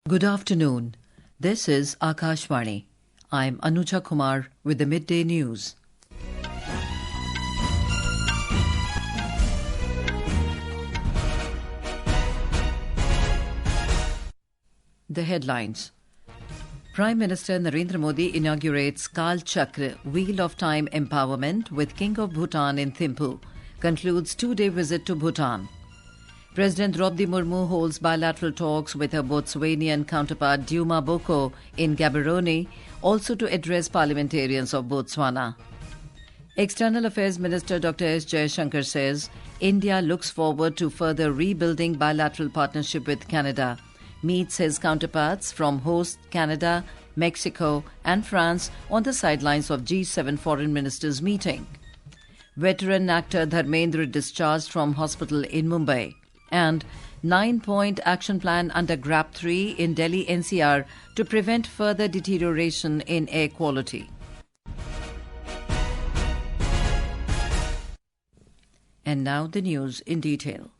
Good afternoon. This is Akashvani. I'm Anuja Kumar with the Midday News. The headlines. Prime Minister Narendra Modi inaugurates Kālachakra, Wheel of Time Empowerment with King of Bhutan in Thimpu, concludes two-day visit to Bhutan. President Droupadi Murmu holds bilateral talks with her Botswanian counterpart Duma Boko in Gaborone, also to address Parliamentarians of Botswana. External Affairs Minister Dr. S. Jaishankar says India looks forward to further rebuilding bilateral partnership with Canada, meets his counterparts from host Canada, Mexico and France on the sidelines of G7 foreign ministers meeting. Veteran actor Dharmendra discharged from hospital in Mumbai. And 9-point action plan under GRAP-III in Delhi-NCR to prevent further deterioration in air quality. And now the news in detail.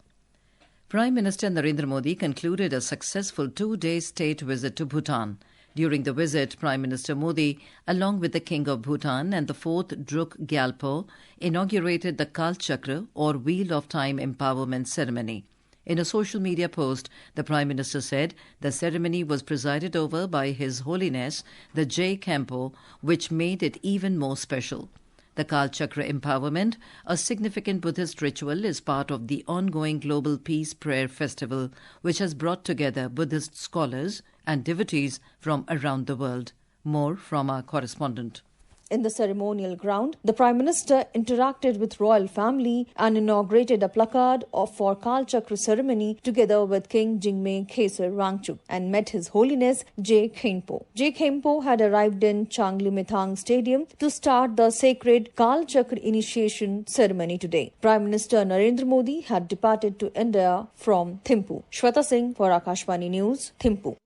Prime Minister Narendra Modi concluded a successful two-day state visit to Bhutan. During the visit, Prime Minister Modi, along with the King of Bhutan and the 4th Druk Gyalpo, inaugurated the Kālachakra or Wheel of Time Empowerment ceremony. In a social media post, the Prime Minister said the ceremony was presided over by His Holiness, the J. Khenpo, which made it even more special. The Kālachakra Empowerment, a significant Buddhist ritual, is part of the ongoing Global Peace Prayer Festival, which has brought together Buddhist scholars and devotees from around the world. More from our correspondent. In the ceremonial ground, the Prime Minister interacted with royal family and inaugurated a placard for Kālachakra ceremony together with King Jigme Kheser Wangchuk and met His Holiness J. Khenpo. J. Khenpo had arrived in Changlimitang Stadium to start the sacred Kālachakra initiation ceremony today. Prime Minister Narendra Modi had departed to India from Thimpu. Shweta Singh for Akashvani News, Thimpu.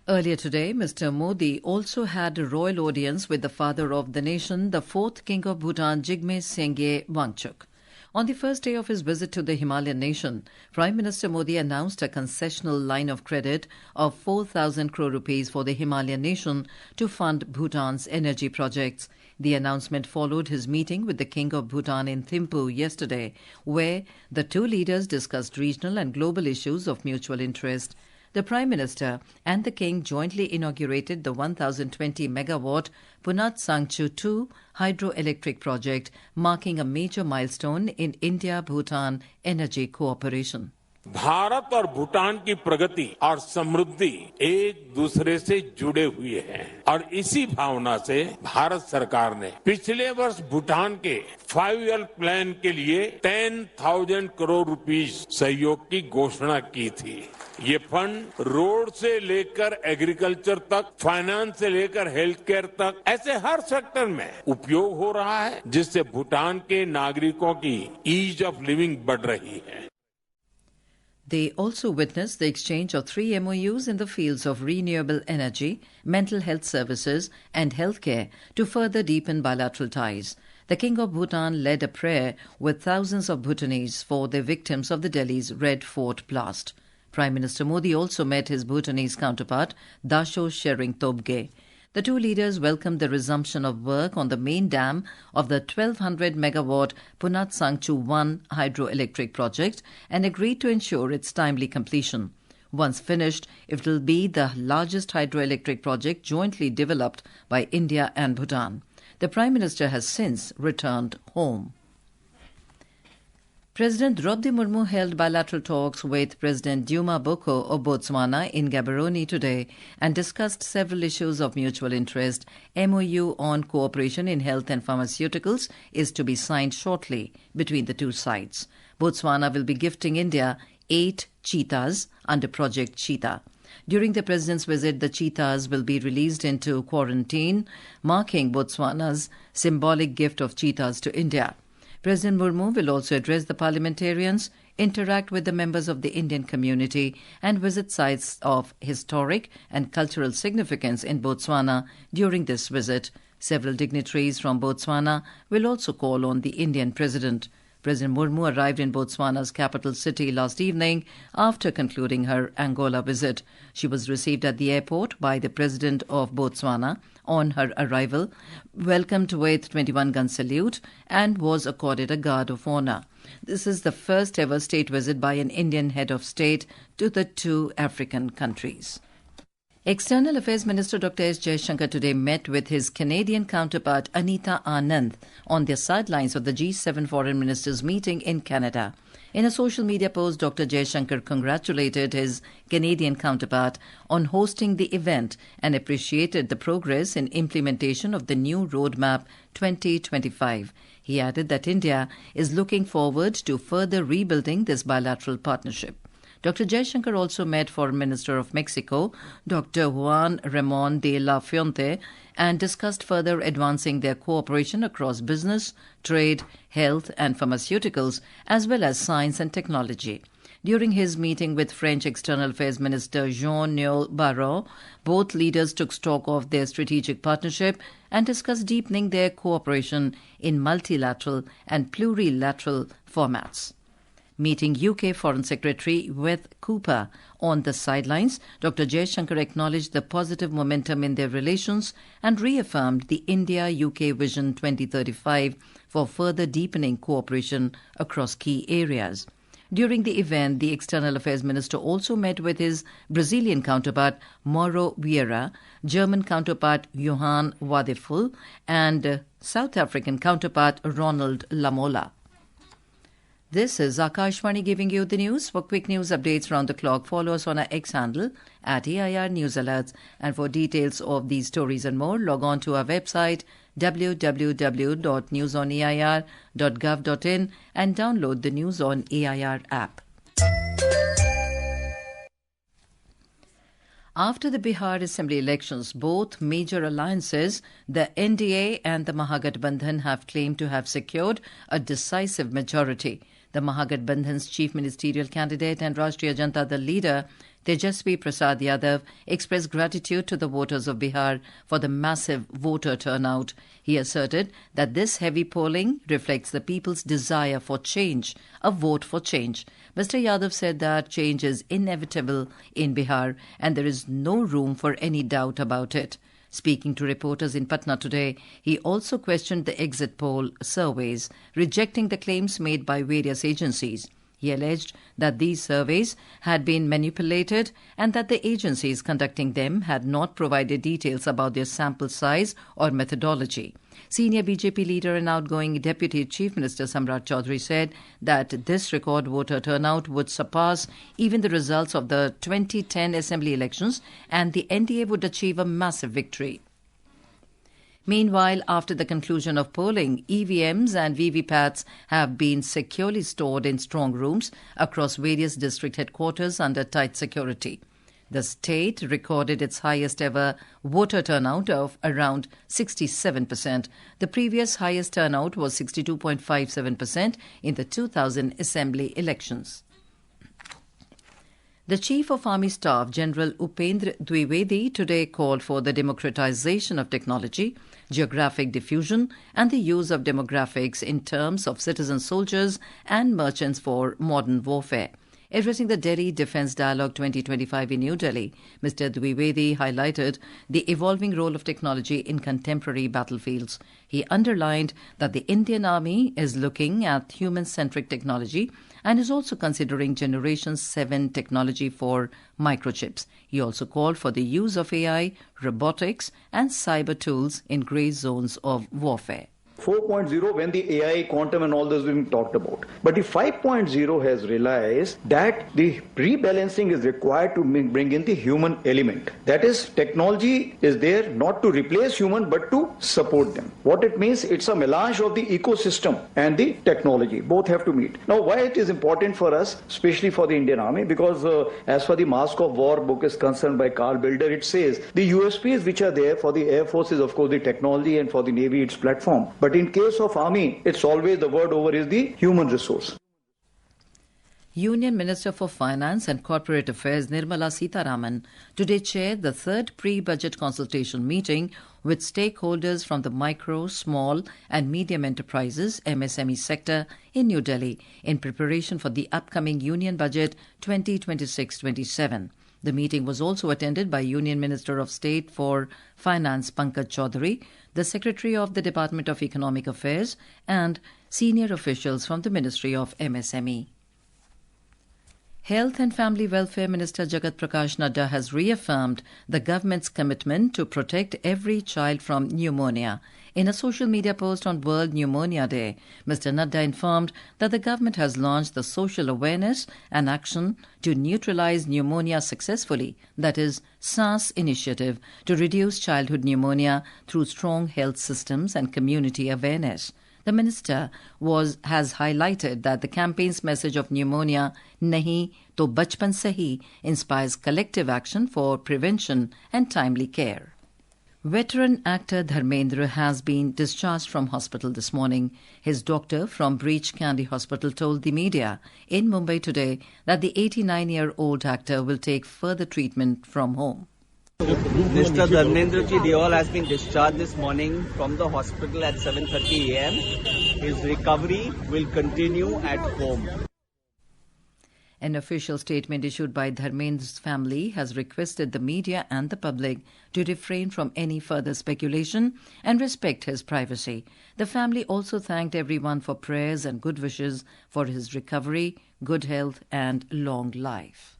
Earlier today, Mr. Modi also had a royal audience with the father of the nation, the 4th King of Bhutan, Jigme Kheser Wangchuk. On the first day of his visit to the Himalayan nation, Prime Minister Modi announced a concessional line of credit of 4,000 crore rupees for the Himalayan nation to fund Bhutan's energy projects. The announcement followed his meeting with the King of Bhutan in Thimpu yesterday, where the two leaders discussed regional and global issues of mutual interest. The Prime Minister and the King jointly inaugurated the 1,020-megawatt Punat Sangchu 2 hydroelectric project, marking a major milestone in India-Bhutan energy cooperation. Bharat और भूटान की प्रगति और समृद्धि एक दूसरे से जुड़े हुए हैं और इसी भावना से भारत सरकार ने पिछले वर्ष भूटान के 5-year प्लान के लिए 10,000 करोड़ रुपीस सहयोग की घोषणा की थी। ये फंड रोड से लेकर एग्रीकल्चर तक, फाइनेंस से लेकर हेल्थ केयर तक, ऐसे हर सेक्टर में उपयोग हो रहा है, जिससे भूटान के नागरिकों की ईज ऑफ लिविंग बढ़ रही है। They also witnessed the exchange of 3 MOUs in the fields of renewable energy, mental health services and healthcare to further deepen bilateral ties. The King of Bhutan led a prayer with thousands of Bhutanese for the victims of the Delhi's Red Fort blast. Prime Minister Modi also met his Bhutanese counterpart, Dasho Shering Tobge. The two leaders welcomed the resumption of work on the main dam of the 1,200-megawatt Punat Sangchu 1 hydroelectric project and agreed to ensure its timely completion. Once finished, it will be the largest hydroelectric project jointly developed by India and Bhutan. The Prime Minister has since returned home. President Droupadi Murmu held bilateral talks with President Duma Boko of Botswana in Gaborone today and discussed several issues of mutual interest. MOU on cooperation in health and pharmaceuticals is to be signed shortly between the two sides. Botswana will be gifting India 8 cheetahs under Project Cheetah. During the President's visit, the cheetahs will be released into quarantine, marking Botswana's symbolic gift of cheetahs to India. President Murmu will also address the parliamentarians, interact with the members of the Indian community and visit sites of historic and cultural significance in Botswana during this visit. Several dignitaries from Botswana will also call on the Indian President. President Murmu arrived in Botswana's capital city last evening after concluding her Angola visit. She was received at the airport by the President of Botswana on her arrival, welcomed with 21-gun salute, and was accorded a guard of honor. This is the first ever state visit by an Indian head of state to the two African countries. External Affairs Minister Dr. S. Jaishankar today met with his Canadian counterpart Anita Anand on the sidelines of the G7 Foreign Ministers meeting in Canada. In a social media post, Dr. Jaishankar congratulated his Canadian counterpart on hosting the event and appreciated the progress in implementation of the new Roadmap 2025. He added that India is looking forward to further rebuilding this bilateral partnership. Dr. Jaishankar also met Foreign Minister of Mexico, Dr. Juan Ramon de la Fuente, and discussed further advancing their cooperation across business, trade, health and pharmaceuticals, as well as science and technology. During his meeting with French External Affairs Minister Jean-Noël Barrot, both leaders took stock of their strategic partnership and discussed deepening their cooperation in multilateral and plurilateral formats. Meeting UK Foreign Secretary Weth Cooper on the sidelines, Dr. Jaishankar acknowledged the positive momentum in their relations and reaffirmed the India-UK Vision 2035 for further deepening cooperation across key areas. During the event, the External Affairs Minister also met with his Brazilian counterpart Mauro Vieira, German counterpart Johan Wadeful, and South African counterpart Ronald Lamola. This is Akashvani giving you the news. For quick news updates round the clock, follow us on our X handle at AIR News Alerts. And for details of these stories and more, log on to our website www.newsonair.gov.in and download the News on AIR app. After the Bihar Assembly elections, both major alliances, the NDA and the Mahagathbandhan, have claimed to have secured a decisive majority. The Mahagathbandhan's chief ministerial candidate and Rashtriya Janata Dal leader, Tejasvi Prasad Yadav, expressed gratitude to the voters of Bihar for the massive voter turnout. He asserted that this heavy polling reflects the people's desire for change, a vote for change. Mr. Yadav said that change is inevitable in Bihar and there is no room for any doubt about it. Speaking to reporters in Patna today, he also questioned the exit poll surveys, rejecting the claims made by various agencies. He alleged that these surveys had been manipulated and that the agencies conducting them had not provided details about their sample size or methodology. Senior BJP leader and outgoing Deputy Chief Minister Samrat Chaudhary said that this record voter turnout would surpass even the results of the 2010 Assembly elections and the NDA would achieve a massive victory. Meanwhile, after the conclusion of polling, EVMs and VVPATs have been securely stored in strong rooms across various district headquarters under tight security. The state recorded its highest ever voter turnout of around 67%. The previous highest turnout was 62.57% in the 2000 Assembly elections. The Chief of Army Staff, General Upendra Dwivedi, today called for the democratization of technology, geographic diffusion, and the use of demographics in terms of citizen soldiers and merchants for modern warfare. Addressing the Delhi Defence Dialogue 2025 in New Delhi, Mr. Dwivedi highlighted the evolving role of technology in contemporary battlefields. He underlined that the Indian Army is looking at human-centric technology and is also considering Generation 7 technology for microchips. He also called for the use of AI, robotics and cyber tools in grey zones of warfare. 4.0 when the AI, quantum and all those have been talked about. But the 5.0 has realized that the rebalancing is required to bring in the human element. That is, technology is there not to replace human but to support them. What it means, it's a melange of the ecosystem and the technology. Both have to meet. Now, why it is important for us, especially for the Indian Army, because as for the Mask of War book is concerned by Carl Bilder, it says the USPs which are there for the Air Force is of course the technology and for the Navy its platform. But in case of Army, it's always the word over is the human resource. Union Minister for Finance and Corporate Affairs Nirmala Sitharaman today chaired the third pre-budget consultation meeting with stakeholders from the micro, small and medium enterprises MSME sector in New Delhi in preparation for the upcoming Union Budget 2026-27. The meeting was also attended by Union Minister of State for Finance Pankaj Chaudhary, the Secretary of the Department of Economic Affairs and senior officials from the Ministry of MSME. Health and Family Welfare Minister Jagat Prakash Nadda has reaffirmed the government's commitment to protect every child from pneumonia. In a social media post on World Pneumonia Day, Mr. Nadda informed that the government has launched the social awareness and action to neutralize pneumonia successfully, that is, SARS initiative, to reduce childhood pneumonia through strong health systems and community awareness. The minister has highlighted that the campaign's message of pneumonia, Nahi to Bachpan Sahi, inspires collective action for prevention and timely care. Veteran actor Dharmendra has been discharged from hospital this morning. His doctor from Breach Candy Hospital told the media in Mumbai today that the 89-year-old actor will take further treatment from home. Mr. Dharmendra ji Deol has been discharged this morning from the hospital at 7:30 a.m. His recovery will continue at home. An official statement issued by Dharmendra's family has requested the media and the public to refrain from any further speculation and respect his privacy. The family also thanked everyone for prayers and good wishes for his recovery, good health and long life.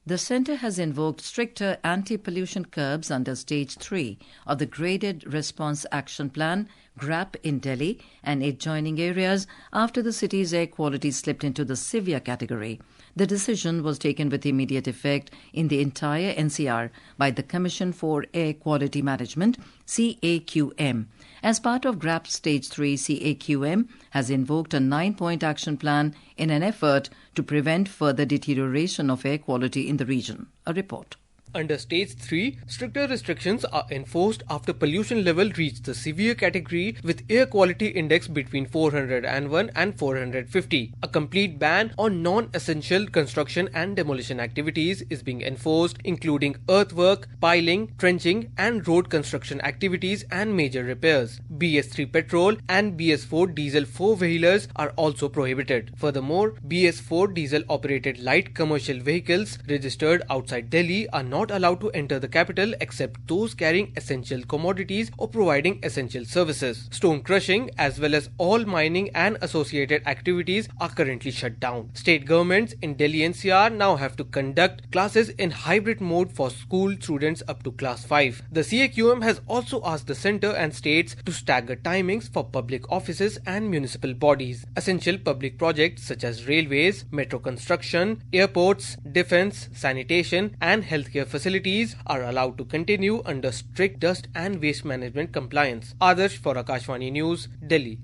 The centre has invoked stricter anti-pollution curbs under Stage 3 of the Graded Response Action Plan, GRAP, in Delhi and adjoining areas after the city's air quality slipped into the severe category. The decision was taken with immediate effect in the entire NCR by the Commission for Air Quality Management, CAQM. As part of GRAP Stage 3, CAQM has invoked a 9-point action plan in an effort to prevent further deterioration of air quality in the region. A report. Under Stage 3, stricter restrictions are enforced after pollution level reached the severe category with air quality index between 401 and 450. A complete ban on non-essential construction and demolition activities is being enforced, including earthwork, piling, trenching and road construction activities and major repairs. BS3 petrol and BS4 diesel four-wheelers are also prohibited. Furthermore, BS4 diesel-operated light commercial vehicles registered outside Delhi are not allowed to enter the capital except those carrying essential commodities or providing essential services. Stone crushing as well as all mining and associated activities are currently shut down. State governments in Delhi-NCR now have to conduct classes in hybrid mode for school students up to class 5. The CAQM has also asked the centre and states to stagger timings for public offices and municipal bodies. Essential public projects such as railways, metro construction, airports, defence, sanitation and healthcare facilities are allowed to continue under strict dust and waste management compliance. Adarsh for Akashvani News, Delhi.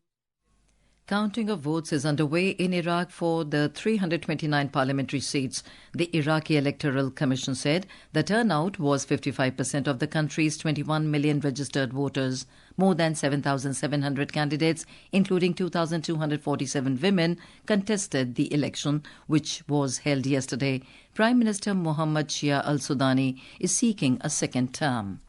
Counting of votes is underway in Iraq for the 329 parliamentary seats. The Iraqi Electoral Commission said the turnout was 55% of the country's 21 million registered voters. More than 7,700 candidates, including 2,247 women, contested the election, which was held yesterday. Prime Minister Mohammad Shia al-Sudani is seeking a second term.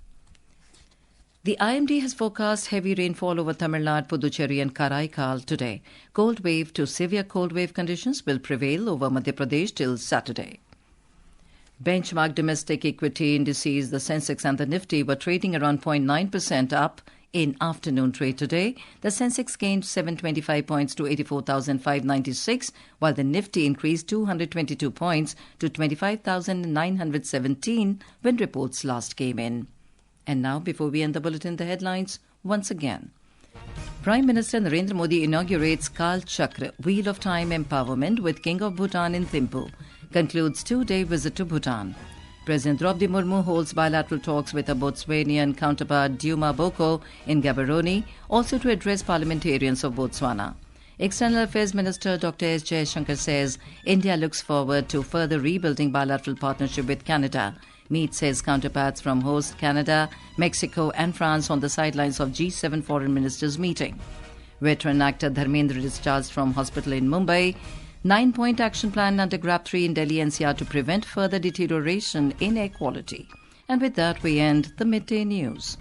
The IMD has forecast heavy rainfall over Tamil Nadu, Puducherry and Karaikal today. Cold wave to severe cold wave conditions will prevail over Madhya Pradesh till Saturday. Benchmark domestic equity indices, the Sensex and the Nifty, were trading around 0.9% up in afternoon trade today. The Sensex gained 725 points to 84,596, while the Nifty increased 222 points to 25,917 when reports last came in. And now, before we end the bulletin, the headlines once again. Prime Minister Narendra Modi inaugurates Kālachakra, Wheel of Time Empowerment with King of Bhutan in Thimpu. Concludes two-day visit to Bhutan. President Droupadi Murmu holds bilateral talks with her Botswanian counterpart Duma Boko in Gaborone, also to address Parliamentarians of Botswana. External Affairs Minister Dr. S. Jaishankar says India looks forward to further rebuilding bilateral partnership with Canada. Meets his counterparts from host Canada, Mexico and France on the sidelines of G7 foreign ministers meeting. Veteran actor Dharmendra discharged from hospital in Mumbai. 9-point action plan under GRAP-III in Delhi-NCR to prevent further deterioration in air quality. And with that, we end the midday news.